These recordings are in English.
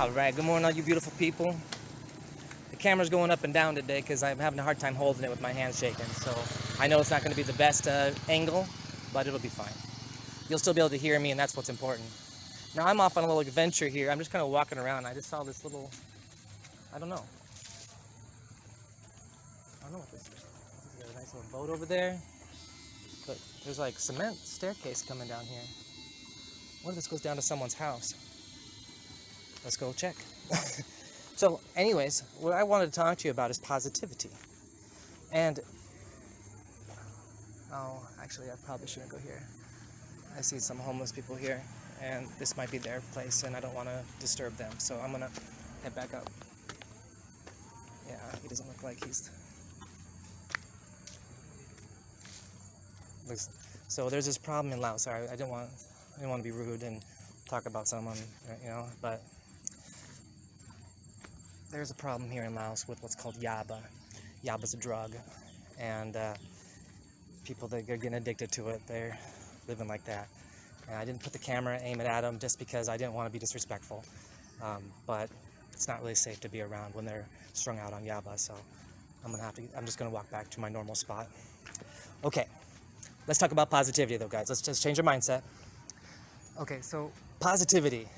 Alright, good morning all you beautiful people. The camera's going up and down today because I'm having a hard time holding it with my hands shaking. So I know it's not going to be the best angle, but it'll be fine. You'll still be able to hear me, and that's what's important. Now I'm off on a little adventure here. I'm just kind of walking around. I just saw this little, I don't know what this is. There's a nice little boat over there, but there's like cement staircase coming down here. What if this goes down to someone's house? Let's go check. So anyways, what I wanted to talk to you about is positivity. And, oh, actually I probably shouldn't go here. I see some homeless people here, and this might be their place, and I don't want to disturb them, so I'm going to head back up. Yeah, he doesn't look like he's... So there's this problem in Laos. Sorry, I didn't want to be rude and talk about someone, but there's a problem here in Laos with what's called yaba. Yaba's a drug, and people that are getting addicted to it, they're living like that. And I didn't put the camera aim it at them just because I didn't want to be disrespectful, but it's not really safe to be around when they're strung out on yaba. So I'm just gonna walk back to my normal spot. Okay, let's talk about positivity though, guys. Let's just change our mindset. Okay, so positivity.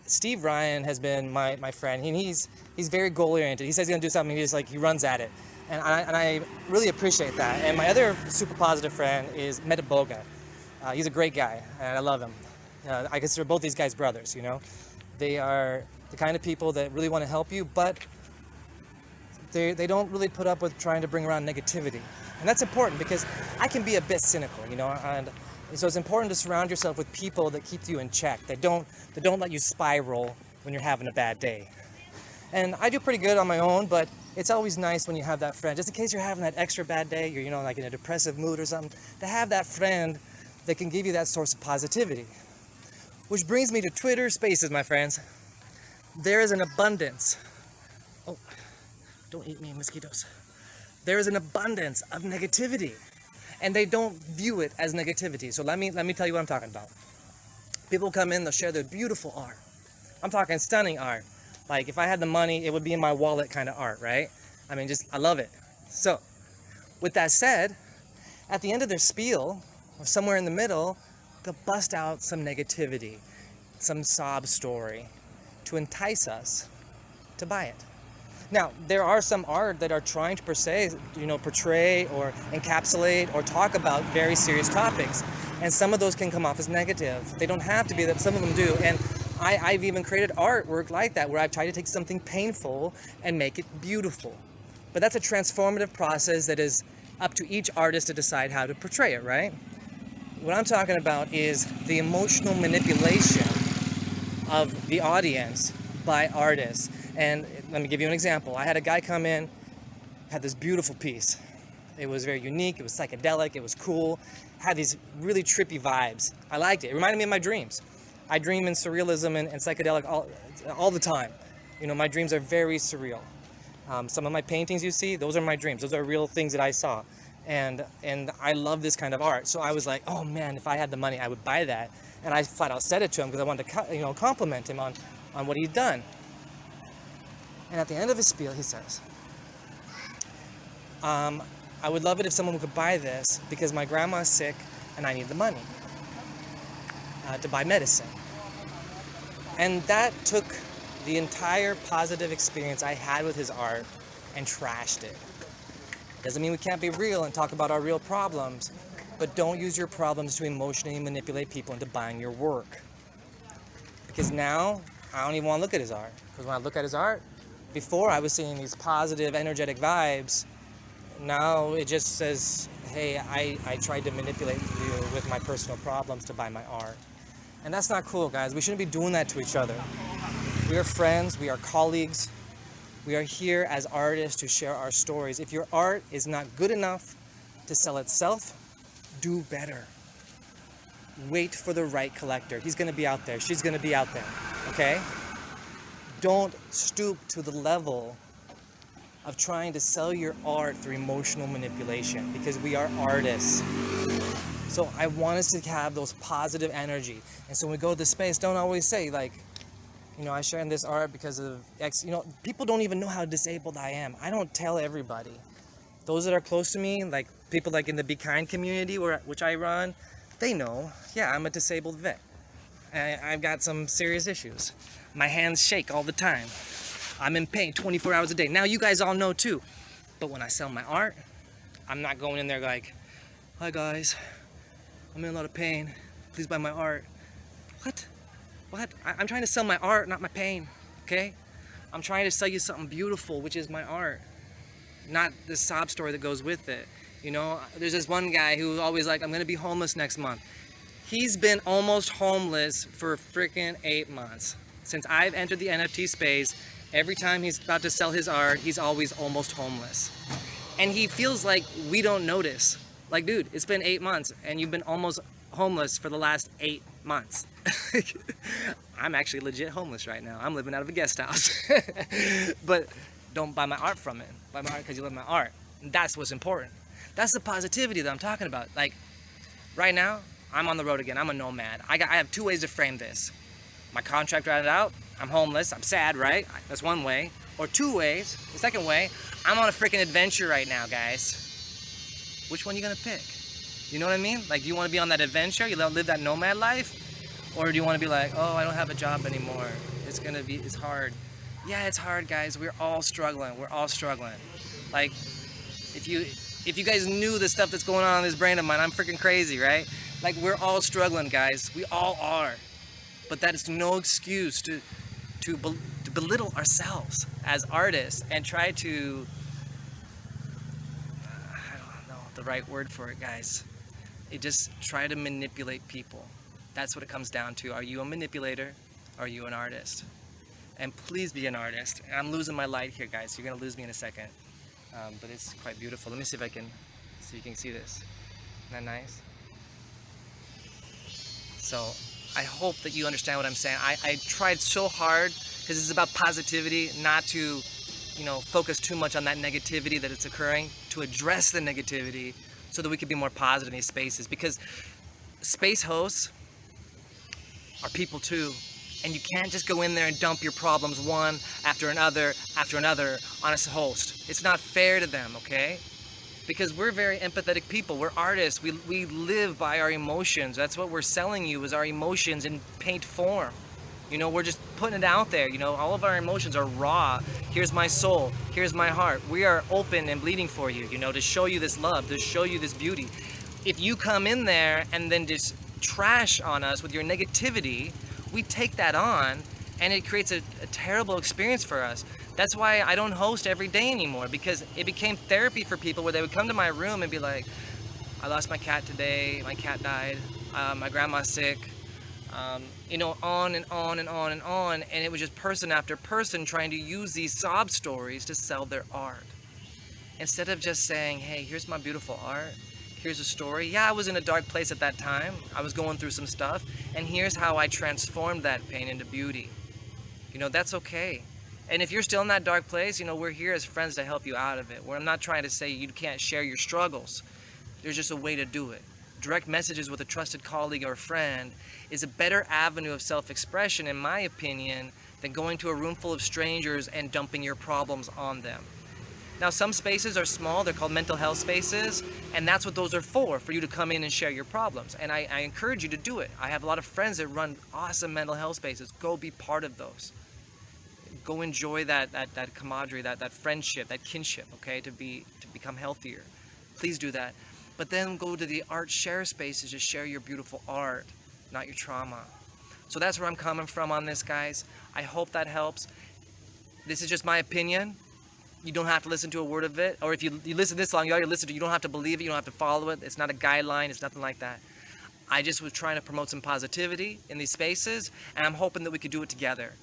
Steve Ryan has been my friend, and he's very goal oriented. He says he's gonna do something, he runs at it, and I really appreciate that. And my other super positive friend is Metaboga. He's a great guy, and I love him. I consider both these guys brothers. They are the kind of people that really want to help you, but they don't really put up with trying to bring around negativity, and that's important because I can be a bit cynical, and so it's important to surround yourself with people that keep you in check, that don't let you spiral when you're having a bad day. And I do pretty good on my own, but it's always nice when you have that friend, just in case you're having that extra bad day, you're like in a depressive mood or something, to have that friend that can give you that source of positivity. Which brings me to Twitter Spaces, my friends. There is an abundance. Oh, don't eat me, mosquitoes. There is an abundance of negativity, and they don't view it as negativity. So let me tell you what I'm talking about. People come in, they'll share their beautiful art. I'm talking stunning art. Like, if I had the money, it would be in my wallet kind of art, right? I love it. So, with that said, at the end of their spiel, or somewhere in the middle, they'll bust out some negativity, some sob story, to entice us to buy it. Now, there are some art that are trying to portray or encapsulate or talk about very serious topics, and some of those can come off as negative. They don't have to be, that some of them do, and I've even created artwork like that, where I've tried to take something painful and make it beautiful. But that's a transformative process that is up to each artist to decide how to portray it, right? What I'm talking about is the emotional manipulation of the audience by artists. And let me give you an example. I had a guy come in, had this beautiful piece. It was very unique, it was psychedelic, it was cool, had these really trippy vibes. I liked it. It reminded me of my dreams. I dream in surrealism and psychedelic all the time. My dreams are very surreal. Some of my paintings you see, those are my dreams. Those are real things that I saw. And I love this kind of art. So I was like, oh man, if I had the money, I would buy that. And I flat out said it to him because I wanted to compliment him on what he'd done. And at the end of his spiel, he says, I would love it if someone could buy this because my grandma's sick and I need the money to buy medicine. And that took the entire positive experience I had with his art and trashed it. Doesn't mean we can't be real and talk about our real problems, but don't use your problems to emotionally manipulate people into buying your work. Because now, I don't even want to look at his art. Because when I look at his art, before I was seeing these positive, energetic vibes. Now it just says, hey, I tried to manipulate you with my personal problems to buy my art. And that's not cool, guys. We shouldn't be doing that to each other. We are friends, we are colleagues. We are here as artists to share our stories. If your art is not good enough to sell itself, do better. Wait for the right collector. He's gonna be out there, she's gonna be out there, okay? Don't stoop to the level of trying to sell your art through emotional manipulation, because we are artists. So I want us to have those positive energy. And so when we go to the space, don't always say like, You know, I share in this art because of people don't even know how disabled I am. I don't tell everybody. Those that are close to me, like people like in the Be Kind community, which I run, they know. Yeah, I'm a disabled vet. I've got some serious issues. My hands shake all the time. I'm in pain 24 hours a day. Now you guys all know too. But when I sell my art, I'm not going in there like, hi guys, I'm in a lot of pain. Please buy my art. What? What? I'm trying to sell my art, not my pain. Okay? I'm trying to sell you something beautiful, which is my art, not the sob story that goes with it. You know, there's this one guy who's always like, I'm gonna be homeless next month. He's been almost homeless for freaking 8 months. Since I've entered the NFT space, every time he's about to sell his art, he's always almost homeless. And he feels like we don't notice. Like, dude, it's been 8 months and you've been almost homeless for the last 8 months. I'm actually legit homeless right now. I'm living out of a guest house. But don't buy my art from it. Buy my art because you love my art. And that's what's important. That's the positivity that I'm talking about. Like, right now, I'm on the road again. I'm a nomad. I have 2 ways to frame this. My contract ran out. I'm homeless. I'm sad, right? That's one way. Or 2 ways. The second way, I'm on a freaking adventure right now, guys. Which one are you gonna pick? You know what I mean? Like, do you want to be on that adventure? You live that nomad life? Or do you want to be like, oh, I don't have a job anymore. It's hard. Yeah, it's hard, guys. We're all struggling. We're all struggling. Like, if you guys knew the stuff that's going on in this brain of mine, I'm freaking crazy, right? Like, we're all struggling, guys. We all are. But that is no excuse to belittle ourselves as artists and try to, I don't know the right word for it, guys. Just try to manipulate people. That's what it comes down to. Are you a manipulator? Are you an artist? And please be an artist. I'm losing my light here, guys. You're gonna lose me in a second. But it's quite beautiful. Let me see if I can, so you can see this. Isn't that nice? So I hope that you understand what I'm saying. I tried so hard, because it's about positivity, not to, focus too much on that negativity that it's occurring, to address the negativity so that we can be more positive in these spaces. Because space hosts are people too. And you can't just go in there and dump your problems one after another on a host. It's not fair to them, okay? Because we're very empathetic people. We're artists. We live by our emotions. That's what we're selling you, is our emotions in paint form. We're just putting it out there. All of our emotions are raw. Here's my soul. Here's my heart. We are open and bleeding for you, to show you this love, to show you this beauty. If you come in there and then just trash on us with your negativity, we take that on, and it creates a terrible experience for us. That's why I don't host every day anymore, because it became therapy for people, where they would come to my room and be like, I lost my cat today, my cat died, my grandma's sick, on and on and on and on, and it was just person after person trying to use these sob stories to sell their art. Instead of just saying, hey, here's my beautiful art, here's a story. Yeah, I was in a dark place at that time. I was going through some stuff, and here's how I transformed that pain into beauty. That's okay. And if you're still in that dark place, we're here as friends to help you out of it. I'm not trying to say you can't share your struggles. There's just a way to do it. Direct messages with a trusted colleague or friend is a better avenue of self-expression, in my opinion, than going to a room full of strangers and dumping your problems on them. Now, some spaces are small, they're called mental health spaces, and that's what those are for you to come in and share your problems. And I encourage you to do it. I have a lot of friends that run awesome mental health spaces. Go be part of those. Go enjoy that camaraderie, that friendship, that kinship, okay, to become healthier. Please do that. But then go to the art share spaces to share your beautiful art, not your trauma. So that's where I'm coming from on this, guys. I hope that helps. This is just my opinion. You don't have to listen to a word of it. Or if you listen this long, you already listened to it. You don't have to believe it. You don't have to follow it. It's not a guideline. It's nothing like that. I just was trying to promote some positivity in these spaces, and I'm hoping that we could do it together.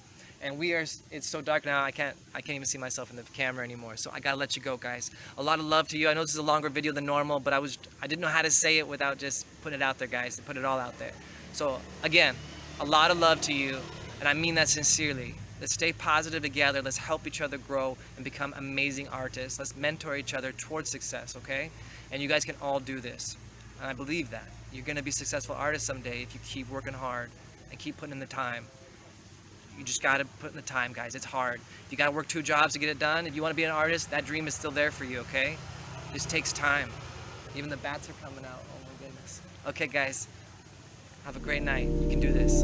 And it's so dark now, I can't even see myself in the camera anymore. So I gotta let you go, guys. A lot of love to you. I know this is a longer video than normal, but I didn't know how to say it without just putting it out there, guys, and put it all out there. So again, a lot of love to you, and I mean that sincerely. Let's stay positive together. Let's help each other grow and become amazing artists. Let's mentor each other towards success, okay? And you guys can all do this. And I believe that. You're gonna be successful artists someday if you keep working hard and keep putting in the time. You just got to put in the time, guys. It's hard. If you got to work 2 jobs to get it done, if you want to be an artist, that dream is still there for you, okay? It just takes time. Even the bats are coming out. Oh my goodness. Okay, guys. Have a great night. You can do this.